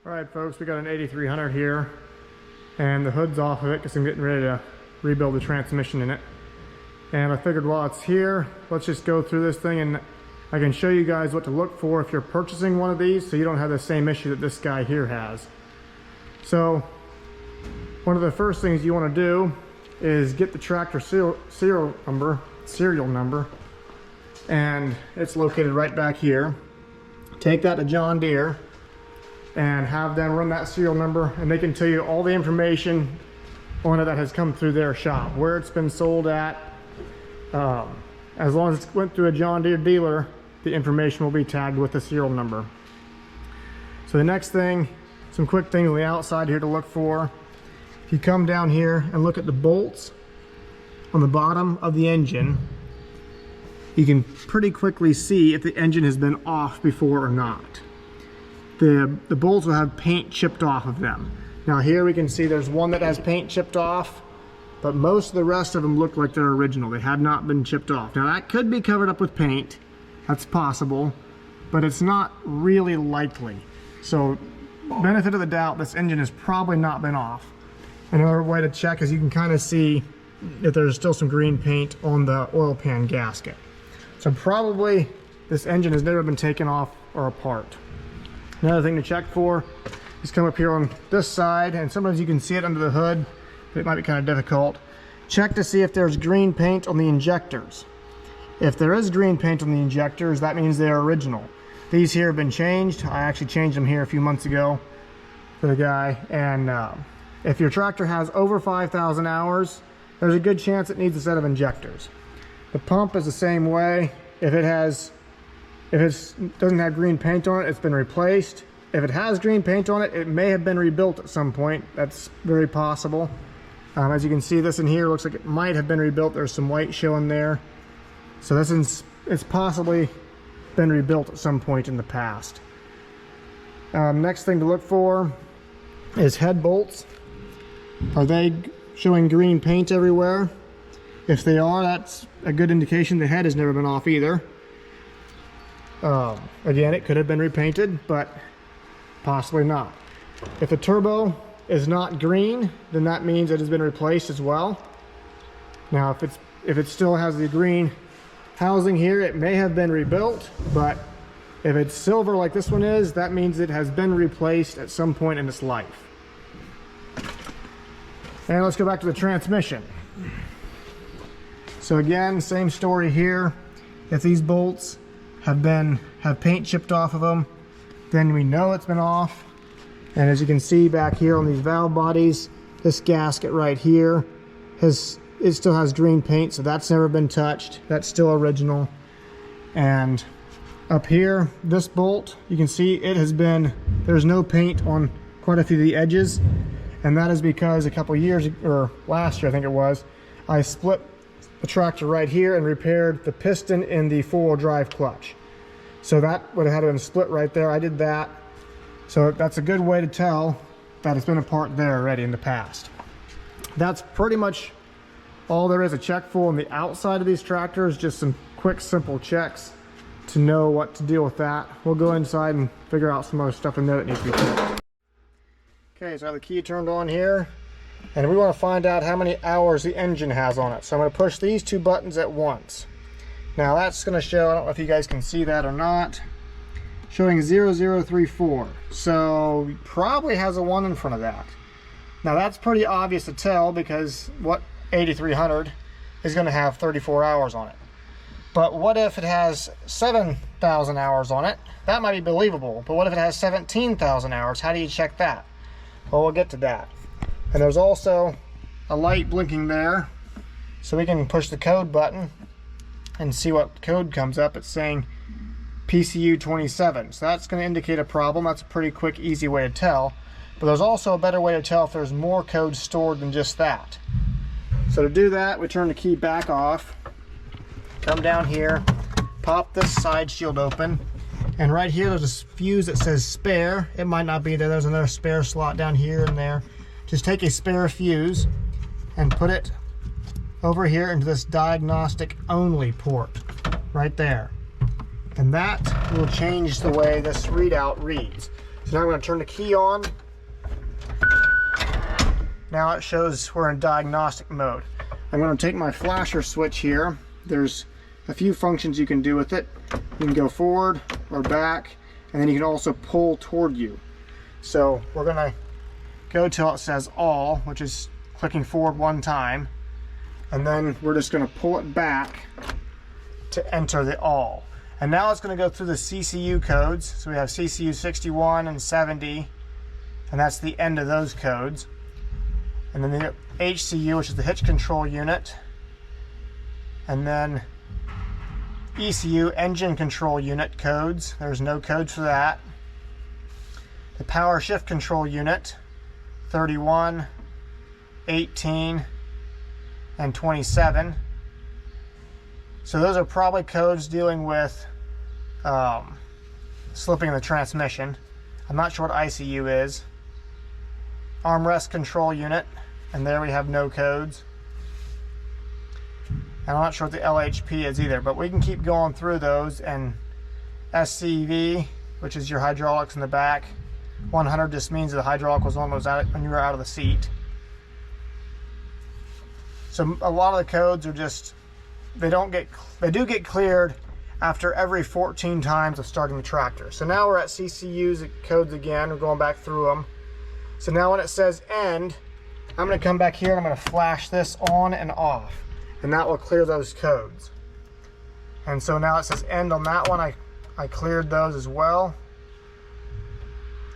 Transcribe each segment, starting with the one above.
Alright folks, we got an 8300 here, and the hood's off of it because I'm getting ready to rebuild the transmission in it. And I figured while it's here, let's just go through this thing and I can show you guys what to look for if you're purchasing one of these so you don't have the same issue that this guy here has. So, one of the first things you want to do is get the tractor serial number, and it's located right back here. Take that to John Deere and have them run that serial number, and they can tell you all the information on it that has come through their shop, where it's been sold at. As long as it went through a John Deere dealer, the information will be tagged with the serial number. So the next thing, some quick things on the outside here to look for. If you come down here and look at the bolts on the bottom of the engine, you can pretty quickly see if the engine has been off before or not. The bolts will have paint chipped off of them. Now here we can see there's one that has paint chipped off, but most of the rest of them look like they're original. They have not been chipped off. Now that could be covered up with paint. That's possible, but it's not really likely. So benefit of the doubt, this engine has probably not been off. Another way to check is you can kind of see if there's still some green paint on the oil pan gasket. So probably this engine has never been taken off or apart. Another thing to check for is come up here on this side, and sometimes you can see it under the hood, but it might be kind of difficult. Check to see if there's green paint on the injectors. If there is green paint on the injectors, that means they're original. These here have been changed. I actually changed them here a few months ago for the guy, and if your tractor has over 5,000 hours, there's a good chance it needs a set of injectors. The pump is the same way. If it doesn't have green paint on it, it's been replaced. If it has green paint on it, it may have been rebuilt at some point. That's very possible. As you can see, this in here looks like it might have been rebuilt. There's some white showing there. So it's possibly been rebuilt at some point in the past. Next thing to look for is head bolts. Are they showing green paint everywhere? If they are, that's a good indication the head has never been off either. Again, it could have been repainted, but possibly not. If the turbo is not green, then that means it has been replaced as well. Now, if it still has the green housing here, it may have been rebuilt, but if it's silver like this one is, that means it has been replaced at some point in its life. And let's go back to the transmission. So again, same story here. If these bolts have paint chipped off of them, then we know it's been off. And as you can see back here on these valve bodies, this gasket right here it still has green paint, so that's never been touched. That's still original. And up here, this bolt, you can see there's no paint on quite a few of the edges. And that is because a couple years, or last year I think it was, I split the tractor right here and repaired the piston in the four-wheel drive clutch. So that would have had been split right there. I did that. So that's a good way to tell that it's been apart there already in the past. That's pretty much all there is to check for on the outside of these tractors. Just some quick, simple checks to know what to deal with that. We'll go inside and figure out some other stuff in there that needs to be checked. Okay, so I have the key turned on here, and we want to find out how many hours the engine has on it. So I'm going to push these two buttons at once. Now that's going to show, I don't know if you guys can see that or not, showing 0034. So probably has a 1 in front of that. Now that's pretty obvious to tell because what 8300 is going to have 34 hours on it. But what if it has 7,000 hours on it? That might be believable. But what if it has 17,000 hours? How do you check that? Well, we'll get to that. And there's also a light blinking there, so we can push the code button and see what code comes up. It's saying PCU 27, so that's going to indicate a problem. That's a pretty quick, easy way to tell. But there's also a better way to tell if there's more code stored than just that. So to do that, we turn the key back off, come down here, pop this side shield open, and right here there's a fuse that says spare. It might not be there. There's another spare slot down here and there. Just take a spare fuse and put it over here into this diagnostic only port right there. And that will change the way this readout reads. So So now I'm going to turn the key on. Now it shows we're in diagnostic mode. I'm going to take my flasher switch here. There's a few functions you can do with it. You can go forward or back, and then you can also pull toward you. So we're going to go till it says all, which is clicking forward one time, and then we're just going to pull it back to enter the all. And now it's going to go through the CCU codes. So we have CCU 61 and 70, and that's the end of those codes. And then the HCU, which is the hitch control unit, and then ECU, engine control unit codes. There's no codes for that. The power shift control unit, 31, 18, and 27. So those are probably codes dealing with slipping in the transmission. I'm not sure what ICU is. Armrest control unit, and there we have no codes. And I'm not sure what the LHP is either, but we can keep going through those. And SCV, which is your hydraulics in the back. 100 just means the hydraulic was on when you were out of the seat. So a lot of the codes are just, they do get cleared after every 14 times of starting the tractor. So now we're at CCU's codes again. We're going back through them. So now when it says end, I'm going to come back here and I'm going to flash this on and off, and that will clear those codes. And so now it says end on that one. I cleared those as well.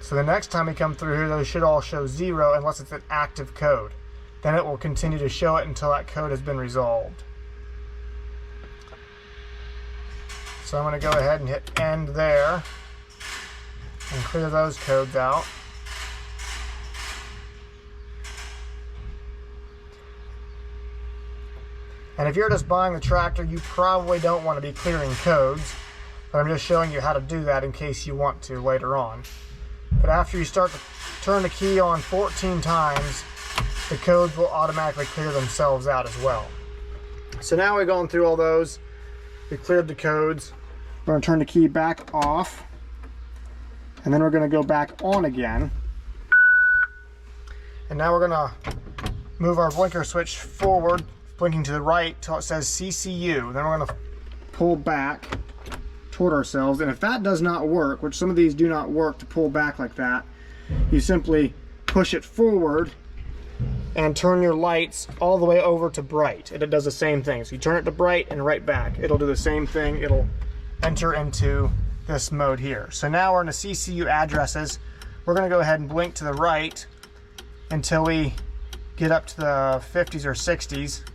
So the next time we come through here, those should all show 0 unless it's an active code. Then it will continue to show it until that code has been resolved. So I'm going to go ahead and hit end there and clear those codes out. And if you're just buying the tractor, you probably don't want to be clearing codes, but I'm just showing you how to do that in case you want to later on. But after you start to turn the key on 14 times, the codes will automatically clear themselves out as well. So now we've gone through all those. We cleared the codes. We're going to turn the key back off, and then we're going to go back on again. And now we're going to move our blinker switch forward, blinking to the right till it says CCU. Then we're going to pull back toward ourselves, and if that does not work, which some of these do not work to pull back like that, you simply push it forward and turn your lights all the way over to bright, and it does the same thing. So you turn it to bright and right back. It'll do the same thing. It'll enter into this mode here. So now we're in the CCU addresses. We're going to go ahead and blink to the right until we get up to the 50s or 60s,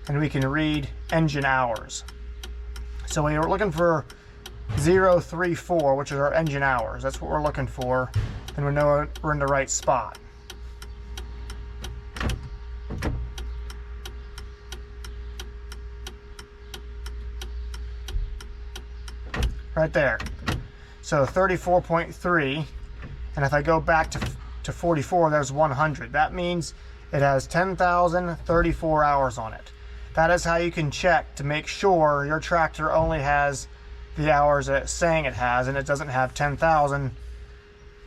and we can read engine hours. So we are looking for 034, which is our engine hours. That's what we're looking for, and we know we're in the right spot. Right there. So 34.3, and if I go back to 44, there's 100. That means it has 10,034 hours on it. That is how you can check to make sure your tractor only has the hours that it's saying it has, and it doesn't have 10,000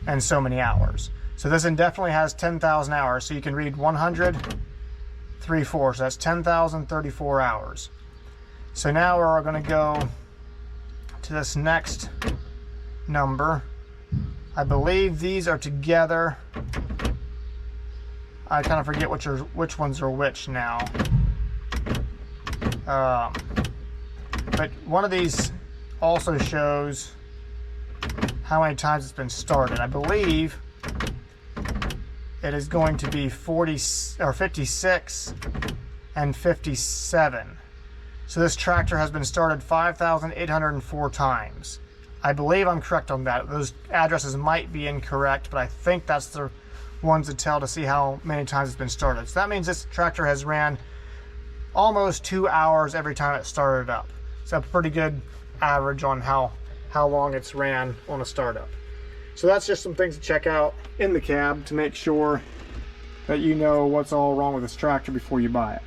and so many hours. So this one definitely has 10,000 hours, so you can read 100.34, so that's 10,034 hours. So now we're going to go to this next number. I believe these are together. I kind of forget which ones are which now. But one of these also shows how many times it's been started. I believe it is going to be 40 or 56 and 57. So this tractor has been started 5,804 times. I believe I'm correct on that. Those addresses might be incorrect, but I think that's the ones to tell to see how many times it's been started. So that means this tractor has ran almost 2 hours every time it started up. So a pretty good average on how long it's ran on a startup. So that's just some things to check out in the cab to make sure that you know what's all wrong with this tractor before you buy it.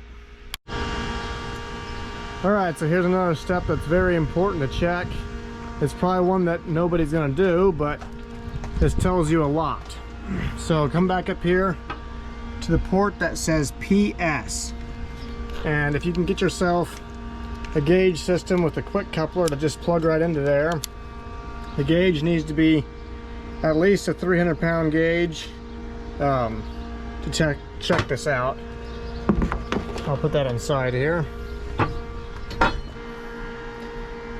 Alright, so here's another step that's very important to check. It's probably one that nobody's going to do, but this tells you a lot. So come back up here to the port that says PS. And if you can get yourself a gauge system with a quick coupler to just plug right into there, the gauge needs to be at least a 300-pound gauge to check this out. I'll put that inside here.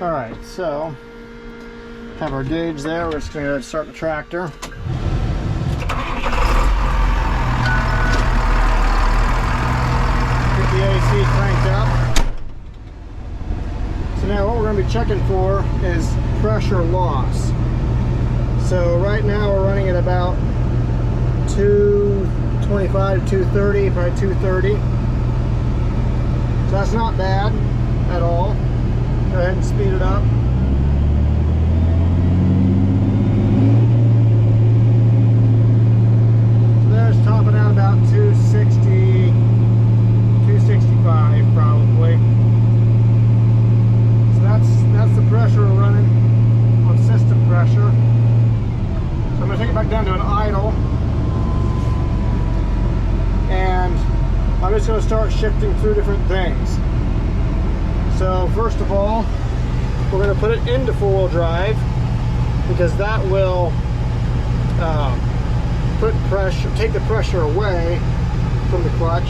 Alright, so have our gauge there. We're just going to start the tractor. Get the AC cranked up. So now what we're going to be checking for is pressure loss. So right now we're running at about 225 to 230, probably 230. So that's not bad at all. Go ahead and speed it up. So there's topping out about 260, 265 probably. So that's the pressure we're running on system pressure. So I'm going to take it back down to an idle. And I'm just going to start shifting through different things. So first of all, we're going to put it into four-wheel drive because that will take the pressure away from the clutch.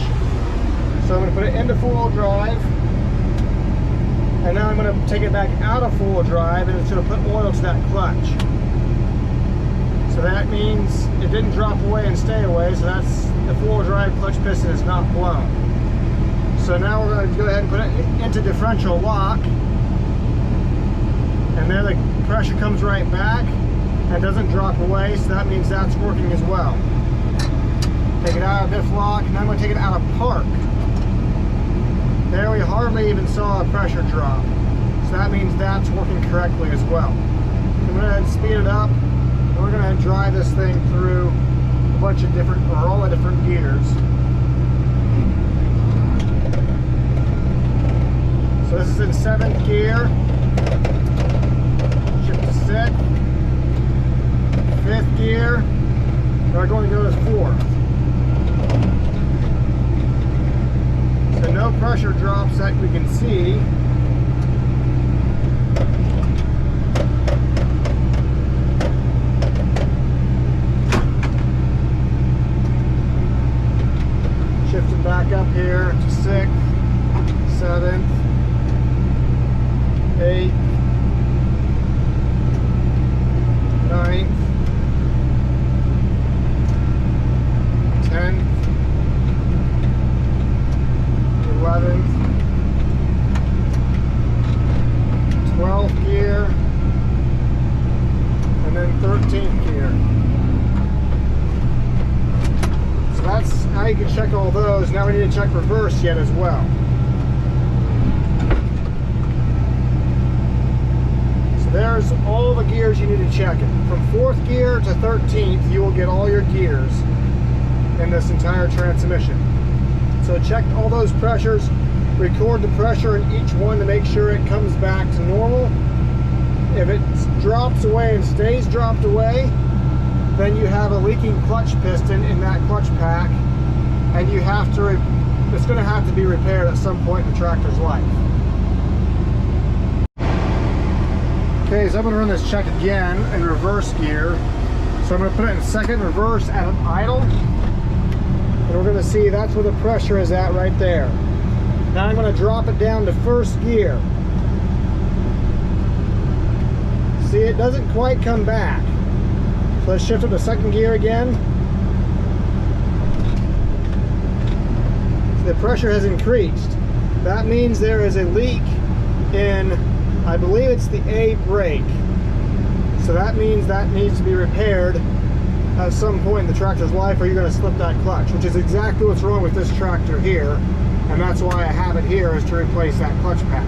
So I'm going to put it into four-wheel drive, and now I'm going to take it back out of four-wheel drive, and it's going to put oil to that clutch. So that means it didn't drop away and stay away, so that's the four-wheel drive clutch piston is not blown. So now we're going to go ahead and put it into differential lock, and there the pressure comes right back and doesn't drop away, so that means that's working as well. Take it out of diff lock, and then I'm going to take it out of park. There we hardly even saw a pressure drop, so that means that's working correctly as well. I'm going to go ahead and speed it up, and we're going to drive this thing through a bunch of different, or all the different gears. So this is in 7th gear, shift to 6th, 5th gear, we're going to go to 4th. So no pressure drops that we can see. Shifting back up here to 6th, 7th, 8th, 9th, 10th, 11th, 12th gear, and then 13th gear. So that's how you can check all those. Now we need to check reverse yet as well. So there's all the gears you need to check it. From 4th gear to 13th, you will get all your gears in this entire transmission. So check all those pressures, record the pressure in each one to make sure it comes back to normal. If it drops away and stays dropped away, then you have a leaking clutch piston in that clutch pack, and you have to, it's going to have to be repaired at some point in the tractor's life. Okay, so I'm going to run this check again in reverse gear. So I'm going to put it in 2nd reverse at an idle. And we're going to see that's where the pressure is at right there. Now I'm going to drop it down to 1st gear. See, it doesn't quite come back. So let's shift it to 2nd gear again. So the pressure has increased. That means there is a leak in, I believe it's the A brake. So that means that needs to be repaired at some point in the tractor's life, or you're going to slip that clutch, which is exactly what's wrong with this tractor here, and that's why I have it here, is to replace that clutch pack.